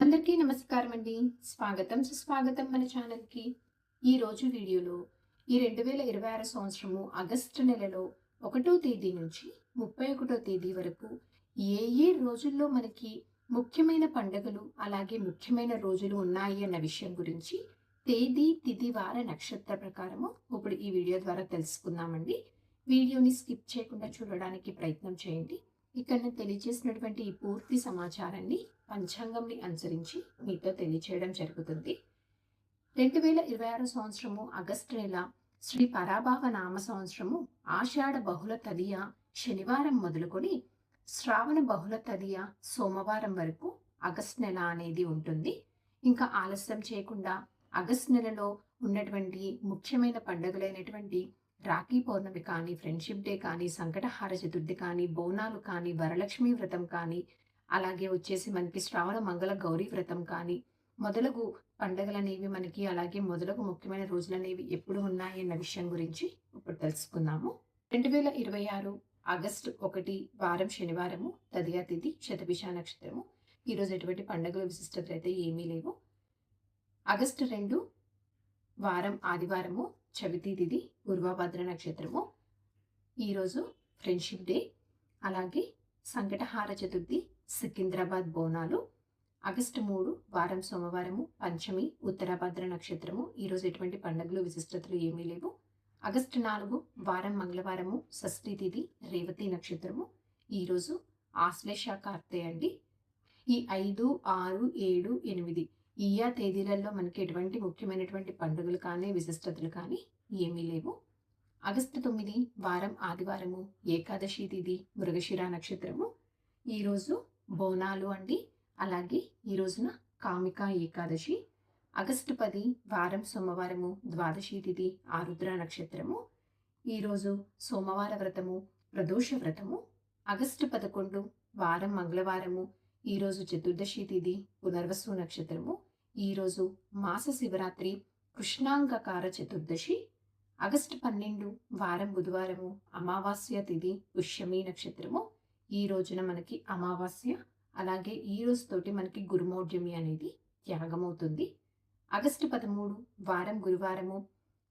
అందరికీ నమస్కారం అండి. స్వాగతం సుస్వాగతం మన ఛానల్‌కి. ఈరోజు వీడియోలో ఈ 2026 సంవత్సరము ఆగస్టు నెలలో 1వ తేదీ నుంచి 31వ తేదీ వరకు ఏ ఏ రోజుల్లో మనకి ముఖ్యమైన పండుగలు, అలాగే ముఖ్యమైన రోజులు ఉన్నాయి అన్న విషయం గురించి తేదీ, తిథి, వార, నక్షత్ర ప్రకారము ఇప్పుడు ఈ వీడియో ద్వారా తెలుసుకుందామండి. వీడియోని స్కిప్ చేయకుండా చూడడానికి ప్రయత్నం చేయండి. ఇక్కడ నేను తెలియజేసినటువంటి ఈ పూర్తి సమాచారాన్ని పంచాంగంని అనుసరించి మీతో తెలియచేయడం జరుగుతుంది. 2026 సంవత్సరము ఆగస్టు నెల శ్రీ పరాభావ నామ సంవత్సరము ఆషాఢ బహుళ తదియ శనివారం మొదలుకొని శ్రావణ బహుళ తదియ సోమవారం వరకు ఆగస్టు నెల అనేది ఉంటుంది. ఇంకా ఆలస్యం చేయకుండా ఆగస్టు నెలలో ఉన్నటువంటి ముఖ్యమైన పండుగలైనటువంటి రాఖీ పౌర్ణమి కానీ, ఫ్రెండ్షిప్ డే కానీ, సంకటహార చతుర్థి కానీ, బోనాలు కానీ, వరలక్ష్మి వ్రతం కానీ, అలాగే వచ్చేసి మనకి శ్రావణ మంగళ గౌరీ వ్రతం కానీ, మొదలగు పండుగలనేవి మనకి అలాగే మొదలగు ముఖ్యమైన రోజులనేవి ఎప్పుడు ఉన్నాయి అన్న విషయం గురించి ఇప్పుడు తెలుసుకుందాము. 2026 ఆగస్టు 1 వారం శనివారము, తదియా తిథి, శతభిష నక్షత్రము. ఈరోజు ఎటువంటి పండుగల విశిష్టతలు అయితే ఏమీ లేవు. ఆగస్టు 2 వారం ఆదివారము, చవితి తిథి, పూర్వభద్ర నక్షత్రము. ఈరోజు ఫ్రెండ్షిప్ డే, అలాగే సంకటహార చతుర్థి, సికింద్రాబాద్ బోనాలు. ఆగస్టు 3 వారం సోమవారము, పంచమి, ఉత్తరాభద్ర నక్షత్రము. ఈరోజు ఎటువంటి పండుగలు విశిష్టతలు ఏమీ లేవు. ఆగస్టు 4 వారం మంగళవారము, షష్ఠి తిథి, రేవతి నక్షత్రము. ఈరోజు ఆశ్లేష కార్తె అండి. ఈ 5, 6, 7, 8 ఈయా తేదీలలో మనకి ఎటువంటి ముఖ్యమైనటువంటి పండుగలు కానీ, విశిష్టతలు కానీ ఏమీ లేవు. ఆగస్టు 9 వారం ఆదివారము, ఏకాదశి తిథి, మృగశిర నక్షత్రము. ఈరోజు బోనాలు అండి. అలాగే ఈ రోజున కామిక ఏకాదశి. ఆగస్టు 10 వారం సోమవారము, ద్వాదశి తిథి, ఆరుద్ర నక్షత్రము. ఈరోజు సోమవార వ్రతము, ప్రదోష వ్రతము. ఆగస్టు 11 వారం మంగళవారము, ఈరోజు చతుర్దశి తిథి, పునర్వసు నక్షత్రము. ఈరోజు మాస శివరాత్రి, కృష్ణాంగకార చతుర్దశి. ఆగస్టు 12 వారం బుధవారము, అమావాస్య తిథి, పుష్యమి నక్షత్రము. ఈ రోజున మనకి అమావాస్య, అలాగే ఈ రోజుతోటి మనకి గురుమౌఢ్యమి అనేది త్యాగమవుతుంది. ఆగస్టు 13 వారం గురువారము,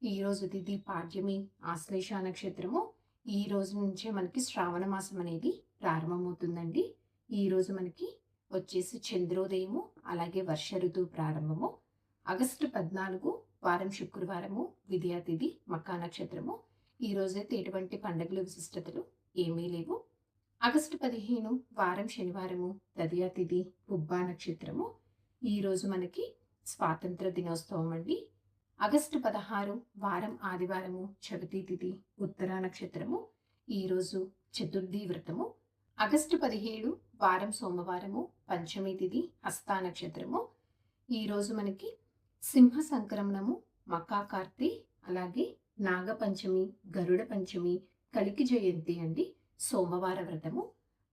ఈరోజు తిథి పాడ్యమి, ఆశ్లేష నక్షత్రము. ఈ రోజు నుంచే మనకి శ్రావణ మాసం అనేది ప్రారంభమవుతుందండి. ఈరోజు మనకి వచ్చేసి చంద్రోదయము, అలాగే వర్ష ఋతువు ప్రారంభము. ఆగస్టు 14 వారం శుక్రవారము, విద్యా తిథి, మకా నక్షత్రము. ఈ రోజైతే ఎటువంటి పండుగలు విశిష్టతలు ఏమీ లేవు. ఆగస్టు 15 వారం శనివారము, తదియా తిథి, పుబ్బా నక్షత్రము. ఈరోజు మనకి స్వాతంత్ర దినోత్సవం అండి. ఆగస్టు 16 వారం ఆదివారము, చవితి తిథి, ఉత్తరా నక్షత్రము. ఈరోజు చతుర్థి వ్రతము. ఆగస్టు 17 వారం సోమవారము, పంచమి తిథి, హస్తా నక్షత్రము. ఈరోజు మనకి సింహ సంక్రమణము, మకా కార్తె, అలాగే నాగపంచమి, గరుడ పంచమి, కలికి జయంతి అండి. సోమవార వ్రతము.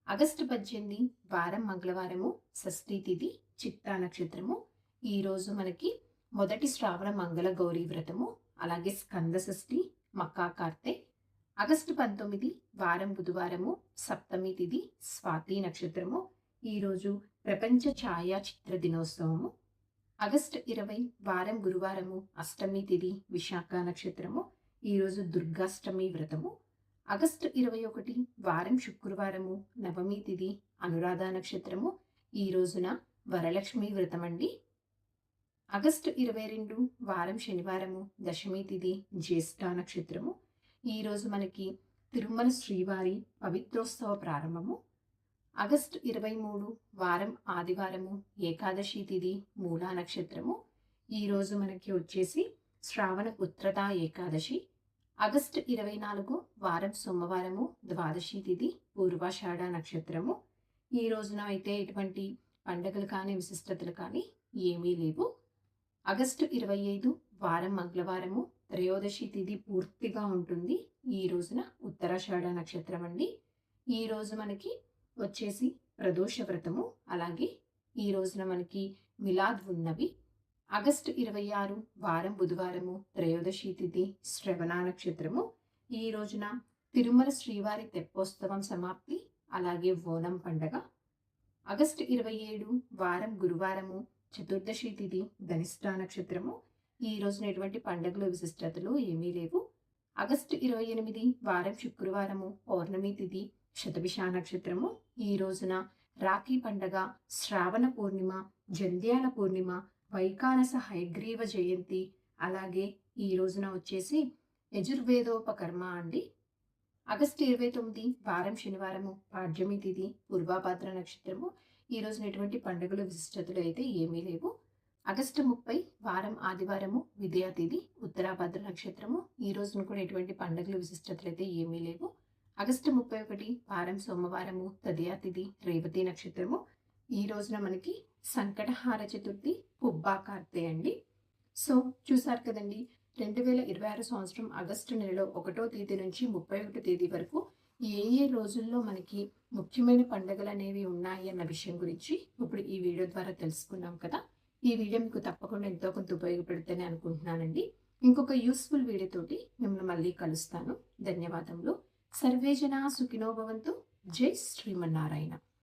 ఆగస్టు 18 వారం మంగళవారము, షష్ఠి తిథి, చిత్తా నక్షత్రము. ఈరోజు మనకి మొదటి శ్రావణ మంగళ గౌరీ వ్రతము, అలాగే స్కంద షష్ఠి, మకా కార్తె. ఆగస్టు 19 వారం బుధవారము, సప్తమి తిథి, స్వాతి నక్షత్రము. ఈరోజు ప్రపంచ ఛాయాచిత్ర దినోత్సవము. ఆగస్టు 20 వారం గురువారము, అష్టమి తిథి, విశాఖ నక్షత్రము. ఈరోజు దుర్గాష్టమి వ్రతము. ఆగస్టు 21 వారం శుక్రవారము, నవమి తిథి, అనురాధ నక్షత్రము. ఈ రోజున వరలక్ష్మి వ్రతం అండి. ఆగస్టు 22 వారం శనివారము, దశమి తిథి, జ్యేష్ఠ నక్షత్రము. ఈరోజు మనకి తిరుమల శ్రీవారి పవిత్రోత్సవ ప్రారంభము. ఆగస్టు 23 వారం ఆదివారము, ఏకాదశి తిథి, మూలా నక్షత్రము. ఈరోజు మనకి వచ్చేసి శ్రావణ ఉత్రదా ఏకాదశి. ఆగస్టు 24 వారం సోమవారము, ద్వాదశి తిథి, పూర్వాషాఢ నక్షత్రము. ఈ రోజున అయితే ఎటువంటి పండుగలు కానీ, విశిష్టతలు కానీ ఏమీ లేవు. ఆగస్టు 25 వారం మంగళవారము, త్రయోదశి తిథి పూర్తిగా ఉంటుంది. ఈ రోజున ఉత్తరాషాఢ నక్షత్రం అండి. ఈ రోజు మనకి వచ్చేసి ప్రదోష వ్రతము, అలాగే ఈ రోజున మనకి మిలాద్ ఉన్నవి. ఆగస్టు 26 వారం బుధవారము, త్రయోదశి తిథి, శ్రవణ నక్షత్రము. ఈ రోజున తిరుమల శ్రీవారి తెప్పోత్సవం సమాప్తి, అలాగే ఓనం పండగ. ఆగస్టు 27 వారం గురువారము, చతుర్దశి తిథి, ధనిష్ట నక్షత్రము. ఈ రోజున ఎటువంటి పండుగలు విశిష్టతలు ఏమీ లేవు. ఆగస్టు 28 వారం శుక్రవారము, పౌర్ణమి తిథి, శతభిష నక్షత్రము. ఈ రోజున రాఖీ పండగ, శ్రావణ పూర్ణిమ, జంధ్యాల పూర్ణిమ, వైకానస హయగ్రీవ జయంతి, అలాగే ఈ రోజున వచ్చేసి యజుర్వేదోపకర్మ అండి. ఆగస్టు 29 వారం శనివారము, పాడ్యమి తిథి, పూర్వాభాద్ర నక్షత్రము. ఈ రోజున ఎటువంటి పండుగలు విశిష్టతలు అయితే ఏమీ లేవు. ఆగస్టు 30 వారం ఆదివారము, విద్యా తిథి, ఉత్తరాభాద్ర నక్షత్రము. ఈ రోజున కూడా ఎటువంటి పండుగలు విశిష్టతలు అయితే ఏమీ లేవు. ఆగస్టు 31 వారం సోమవారము, తదియా తిథి, రేవతి నక్షత్రము. ఈ రోజున మనకి సంకటహార చతుర్థి, పుబ్బా కార్తె అండి. సో చూసారు కదండి, 2026 సంవత్సరం ఆగస్టు నెలలో 1వ తేదీ నుంచి 31 తేదీ వరకు ఏ ఏ రోజుల్లో మనకి ముఖ్యమైన పండుగలు అనేవి ఉన్నాయి అన్న విషయం గురించి ఇప్పుడు ఈ వీడియో ద్వారా తెలుసుకున్నాం కదా. ఈ వీడియో మీకు తప్పకుండా ఎంతో కొంత ఉపయోగపడుతుందని అనుకుంటున్నానండి. ఇంకొక యూస్ఫుల్ వీడియోతోటి మిమ్మల్ని మళ్ళీ కలుస్తాను. ధన్యవాదములు. సర్వే జనా సుఖినో భవంతు. జై శ్రీమన్నారాయణ.